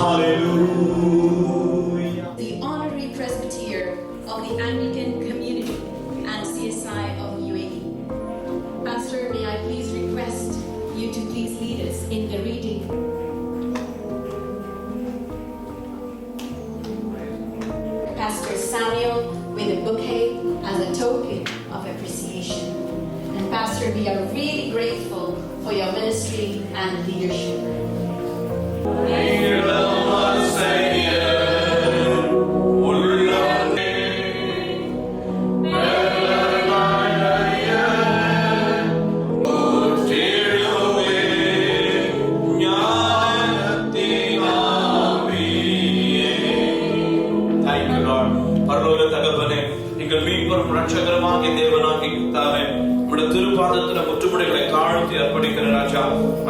Hallelujah. The honorary presbyter of the Anglican community and CSI of UAE. Pastor, may I please request you to please lead us in the reading. Pastor Samuel with a bouquet as a token of appreciation. And Pastor, we are really grateful for your ministry and leadership.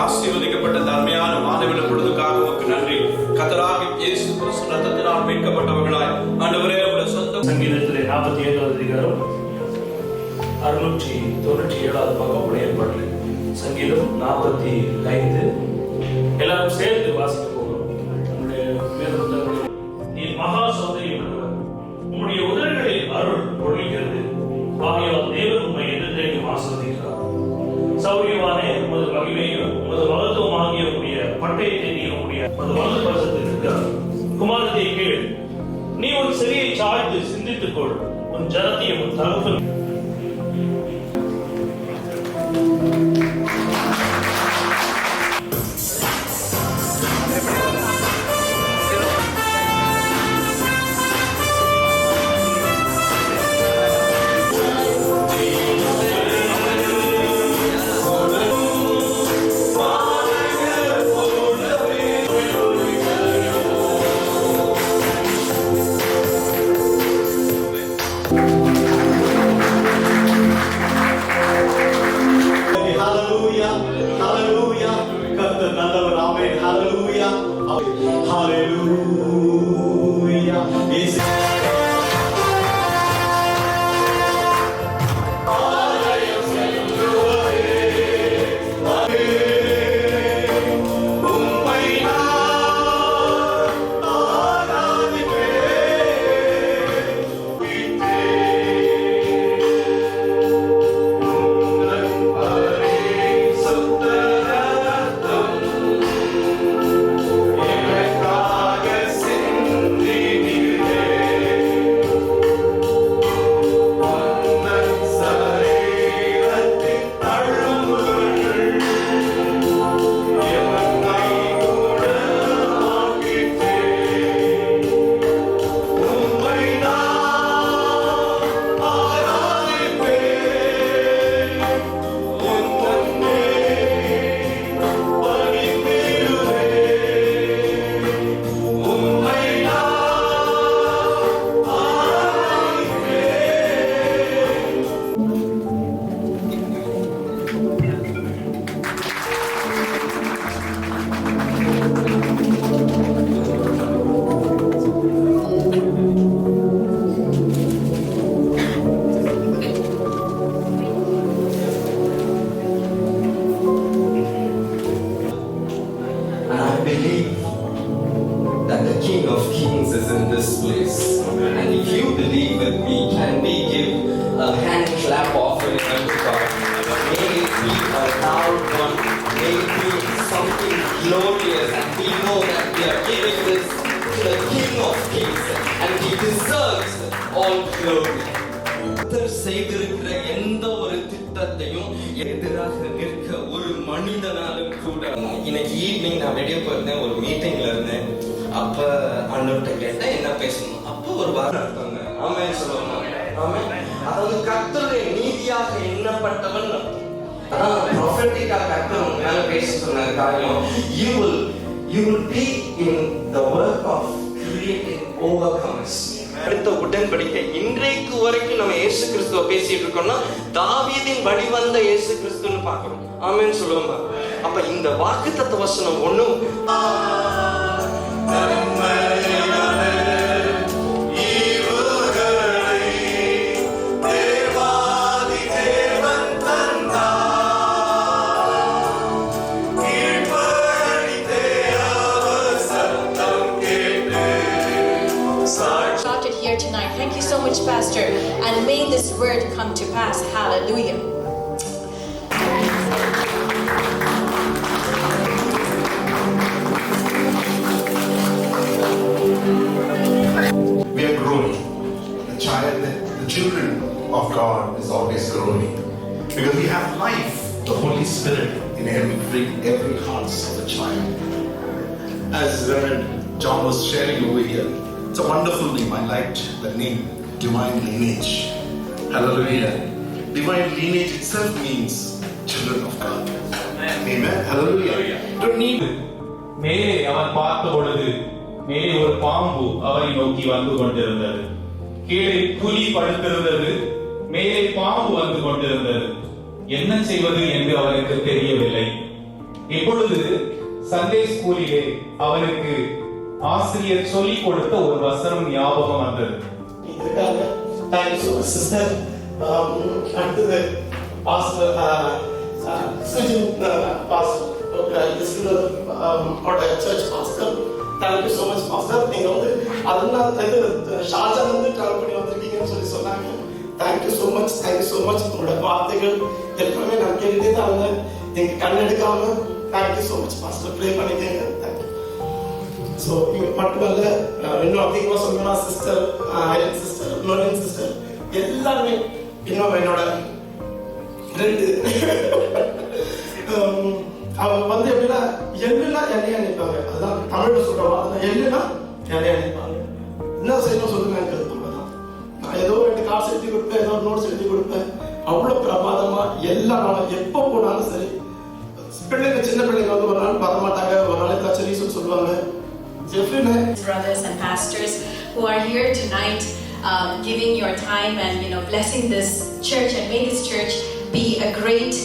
ஆசீர்வதிக்கப்பட்ட தன்மையான மாணவர்கள் பொழுதுக்காக உமக்கு நன்றி. கர்த்தராகிய இயேசு கிறிஸ்து ரத்தத்தினால் மீட்கப்பட்டவர்களாய் ஆண்டவரே உம்முடைய சொந்த சங்கீதத்திலே 47வது அதிகாரம் 697வது பக்கம் உடையப்பட்டு சங்கீதம் 45 எல்லாரும் சேர்ந்து வாசிக்க போகிறோம். நம்முடைய வேதத்தில் நீ மகா சௌந்தரியமுள்ளவர், உம்முடைய உதடுகளில் அருள் பொழிகிறது, ஆகையால் தேவன் உம்மை எதிர்த்து ஆசீர்வதிக்கிறார். சௌரியவானே, உமது மகிமையும் உமது மகத்துவம் ஆகிய உடைய பட்டயத்தை நீ உடைய உமது வலது பரிசத்தில் இருக்கிறார். குமாரத்தை கேள், நீ உன் சிறியை சாய்த்து சிந்தித்துக் கொள், உன் ஜனத்தையும் உன் தகவல் glorious, and we know that we are giving this to the King of Kings, and He deserves all glory. செய்திருக்கிற எந்த ஒரு திட்டத்தையும் எதிராக நிற்க ஒரு மனிதனாலும் கூட. இன்னைக்கு ஈவினிங் நான் வெளியே போயிருந்தேன், ஒரு மீட்டிங்ல இருந்தேன். அப்ப அண்ணன்கிட்ட கேட்டேன் என்ன பேசணும். அப்போ ஒரு வாரம் இருப்பாங்க, ஆமென் சொல்லுவாங்க. ஆமென். அதாவது கர்த்தருடைய நீதியாக எண்ணப்பட்டவன் prophetic கர்த்தர் மேல பேச சொன்ன காரியம், you will be in the work of creating overcomers. அடுத்த உடன்படிக்கை இன்றைக்கு வரைக்கும் நம்ம இயேசு கிறிஸ்துவ பேசிட்டு இருக்கோம்னா தாவீதின் வழிவந்த இயேசு கிறிஸ்துன்னு பார்க்கிறோம். ஆமென் சொல்லுவோமா? அப்ப இந்த வாக்குத்தத்த வசனம் ஒண்ணும் much, Pastor. And may this word come to pass. Hallelujah. We are growing. The children of God is always growing. Because we have life, the Holy Spirit in every heart of a child. As Reverend John was sharing over here, it's a wonderful name. I liked the name, Divine Lineage. Hallelujah. Divine lineage itself means children of God. Amen. Hallelujah. Don't need மேலே அவன் பார்த்த பொழுது மேலே ஒரு பாம்பு அவரை நோக்கி வந்து கொண்டிருந்தது. கீழே புலி படுத்திருந்தது. மேலே பாம்பு வந்து கொண்டிருந்தது. என்ன செய்வது என்று அவனுக்கு தெரியவில்லை. இப்பொழுது சண்டே ஸ்கூலிலே அவனுக்கு ஆசிரியர் சொல்லிக் கொடுத்த ஒரு வசனம் ஞாபகம் வந்தது. அடுத்தது pastor Sujin pastor search pastor, thank you so much pastor. நீங்கள் வந்து அதெல்லாம் இது ஷார்ஜாலேருந்து ட்ராவல் பண்ணி வந்திருக்கீங்கன்னு சொல்லி சொன்னாங்க. Thank you so much, thank you so much. உங்களோட வார்த்தைகள் எல்லாமே நான் கேட்டுட்டே தான் இருந்தேன். நீங்கள் கண்ணெடுக்காம thank you so much pastor. Pray பண்ணிக்கங்க. தேங்க்யூ. ஸோ இது மட்டுமல்ல, இன்னும் அதிகமாக சொல்லணும்னா சிஸ்டர் ஐரன் சிஸ்டர், லோலின் சிஸ்டர் எல்லாருமே இன்னும் என்னோட ரெண்டு அவங்க வந்து எப்படின்னா எள்ளுனா எண்ணெயா நிற்பாங்க. அதுதான் தமிழ்ல சொல்ற வார்த்தை. எள்ளுனா எண்ணெயா நிற்பாங்க. என்ன செய்யணும் சொல்லுங்க. நான் ஏதோ 2 காசு எழுதி கொடுப்பேன், ஏதோ நோட்ஸ் எழுதி கொடுப்பேன். அவ்வளவு பிரமாதமா எல்லா நாளும் எப்போ போனாலும் சரி. பிள்ளைங்க சின்ன பிள்ளைங்க வந்து ஒரு நாள் வரமாட்டாங்க, ஒரு நாள் ஏதாச்சும் ரீசன் சொல்லுவாங்க. Brothers and pastors who are here tonight, giving your time and blessing this church, and may this church be a great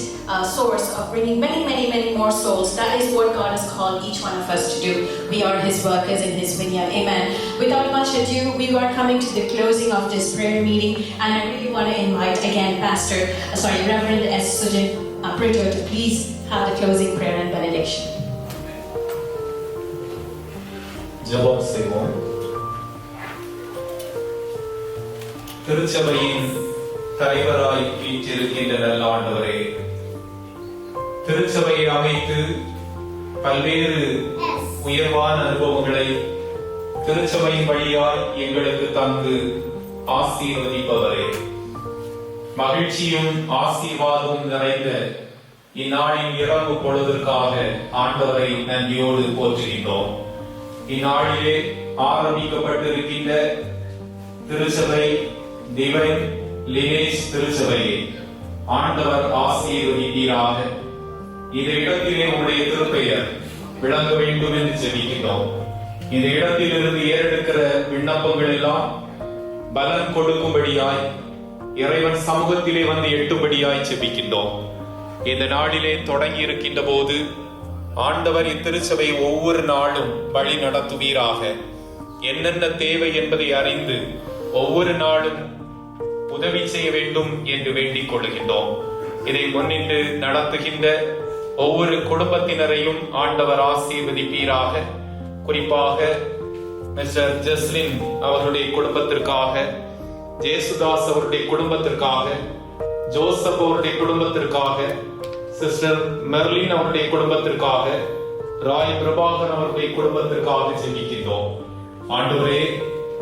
source of bringing many more souls. That is what God has called each one of us to do. We are His workers in His vineyard. Amen. Without much ado, we are coming to the closing of this prayer meeting, and I really want to invite again Reverend S. Sujin Prito to please have the closing prayer and benediction. ஜெபம் செய்வோம். திருச்சபையின் தலைவராய் வீற்றிருக்கின்ற நல்ல ஆண்டவரே, திருச்சபையை அமைத்து பல்வேறு உயர்வான அனுபவங்களை திருச்சபையின் வழியாய் எங்களுக்கு தந்து ஆசீர்வதிப்பவரே, மகிழ்ச்சியும் ஆசீர்வாதமும் நிறைந்த இந்நாளின் இரவு பொழுதற்காக ஆண்டவரை நன்றியோடு போற்றுகின்றோம். இந்நாளிலே ஆரம்பிக்கப்பட்டிருக்கின்ற திருச்சபை டிவைன் லினேஜ் திருச்சபையை ஆண்டவர் ஆசீர்வதிப்பீராக. இந்த இடத்திலே உங்களுடைய திருப்பெயர் விளங்க வேண்டும் என்று ஜெபிக்கிறோம். இந்த இடத்திலிருந்து ஏறெடுக்கிற விண்ணப்பங்கள் எல்லாம் பலன் கொடுக்கும்படியாய் இறைவன் சமூகத்திலே வந்து எட்டும்படியாய் ஜெபிக்கின்றோம். இந்த நாளிலே தொடங்கி இருக்கின்ற போது ஆண்டவர் இத்திருச்சபை ஒவ்வொரு நாளும் வழி நடத்துவீராக. என்னென்ன தேவை என்பதை அறிந்து ஒவ்வொரு நாளும் உதவி செய்ய வேண்டும் என்று வேண்டிக் கொள்கின்றோம். இதை முன்னிட்டு நடத்துகின்ற ஒவ்வொரு குடும்பத்தினரையும் ஆண்டவர் ஆசீர்வதிப்பீராக. குறிப்பாக மிஸ்டர் ஜஸ்லின் அவருடைய குடும்பத்திற்காக, ஜேசுதாஸ் அவருடைய குடும்பத்திற்காக, ஜோசப் அவருடைய குடும்பத்திற்காக, சிஸ்டர் மெர்லின் அவருடைய குடும்பத்திற்காக, ராய் பிரபாகர் அவருடைய குடும்பத்திற்காக ஜெபிக்கின்றோம். ஆண்டவரே,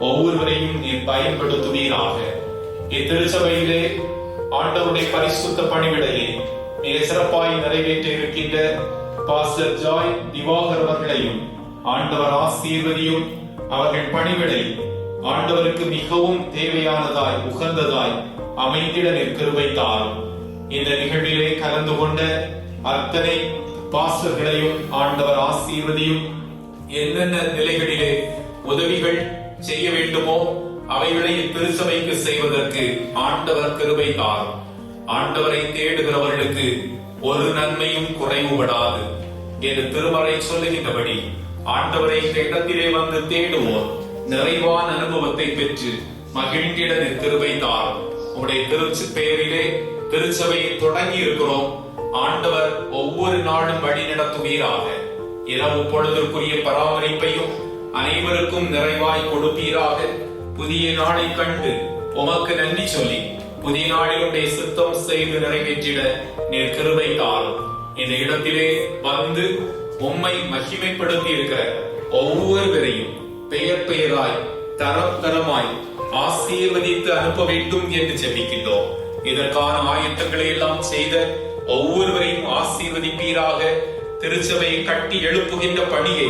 ஒவ்வொருவரையும் நீர் பயன்படுத்துவீராக. இத்திருச்சபையிலே ஆண்டவருடைய பரிசுத்த பணிவிடையை மிக சிறப்பாய் நிறைவேற்ற இருக்கின்ற பாஸ்டர் ஜாய் திவாகர் அவர்களையும் ஆண்டவர் ஆசீர்வதியும். அவர்கள் பணிவிடை ஆண்டவருக்கு மிகவும் தேவையானதாய் உகந்ததாய் அமைந்திட கிருபை தாரும். இந்த நிகழ்விலே கலந்து கொண்ட அத்தனை பாஸ்டர்களையும் ஆண்டவர் ஆசீர்வதியும். என்னென்ன நிலைகளிலே உதவிகள் செய்ய வேண்டுமோ அவைகளை திருச்சபைக்கு செய்வதற்கு ஆண்டவர் கிருபை தாரும். ஆண்டவரை தேடுகிறவர்களுக்கு ஒரு நன்மையும் குறைவுபடாது என்று திருமறை சொல்லுகின்றபடி ஆண்டவரை இடத்திலே வந்து தேடுவோர் நிறைவான அனுபவத்தை பெற்று மகிழ்ந்திட கிருபை தாரும். உடைய பெயரிலே திருச்சபையை தொடங்கி இருக்கிறோம். ஆண்டவர் ஒவ்வொரு நாளும் வழி நடத்துவீராக. இரவு பொழுதற்குரிய பராமரிப்பையும் அனைவருக்கும் நிறைவாய் கொடுப்பீராக. புதிய நாளை கண்டு உமக்கு நன்றி சொல்லி புதிய நாளில் உடைய சுத்தம் செய்து நிறைவேற்றிட நீர் கிருபை தாரும். இந்த இடத்திலே வந்து உம்மை மகிமைப்படுத்தி இருக்கிற ஒவ்வொருவரையும் பெயர் பெயராய் தரம் தரமாய் ஆசீர்வதித்து அனுப்ப வேண்டும் என்று ஜெபிக்கின்றோம். இதற்கான ஆயத்தங்களை எல்லாம் செய்த ஒவ்வொருவரையும் ஆசீர்வதிப்பீராக. திருச்சபையை கட்டி எழுப்புகின்ற பணியை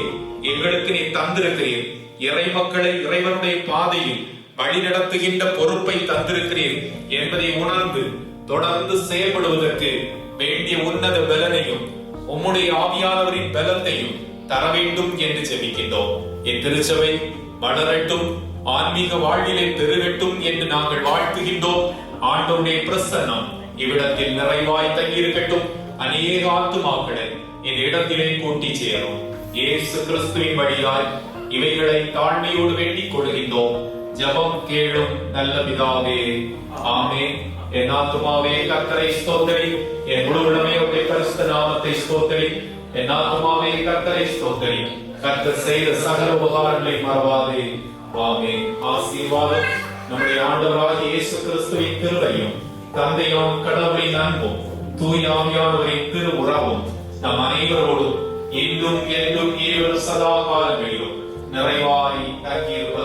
எங்களுக்கு நீ தந்திருக்கிறீர். இறை மக்களை இறைவனுடைய பாதையில் வழி நடத்துகின்ற பொறுப்பை தந்திருக்கிறீர் என்பதை உணர்ந்து தொடர்ந்து செயல்படுவதற்கு வேண்டிய உன்னத பலனையும் உம்முடைய ஆவியானவரின் பலத்தையும் தர வேண்டும் என்று ஜெபிக்கின்றோம். இத்திருச்சபை வளரட்டும், ஆன்மீக வாழ்விலே பெருகட்டும் என்று நாங்கள் வாழ்த்துகின்றோம். ஆண்டவருடைய பிரசன்னம் இவ்விடத்தில் நிறைவாய் தங்கியிருக்கட்டும். அநேக ஆத்துமாக்களை இந்த இடத்திலே கூட்டி சேரும். இயேசு கிறிஸ்துவின் வழியாய் இவைகளை தாழ்மையோடு வேண்டிக் கொள்கின்றோம். ஜெபம் கேளும் நல்ல பிதாவே, ஆமென். என் ஆத்துமாவே கர்த்தரை ஸ்தோத்திரி, என் முழு உள்ளமே உடைய பரிசுத்த நாமத்தை ஸ்தோத்திரி. என் ஆத்துமாவே கர்த்தரை ஸ்தோத்திரி, கர்த்தர் செய்த சகல உபகாரங்களை மறவாதே. ஆமென். ஆசீர்வாதம் நம்முடைய ஆண்டவராகிய இயேசு கிறிஸ்துவின் கிருபையும் தந்தையாம் கடவுளின் அன்பும் தூய ஆவியானவரின் திரு உறவும் நம் அனைவரோடும் இன்றும் என்றும் சதா காலங்களிலும் நிறைவாய் தங்கியிருப்பதாக.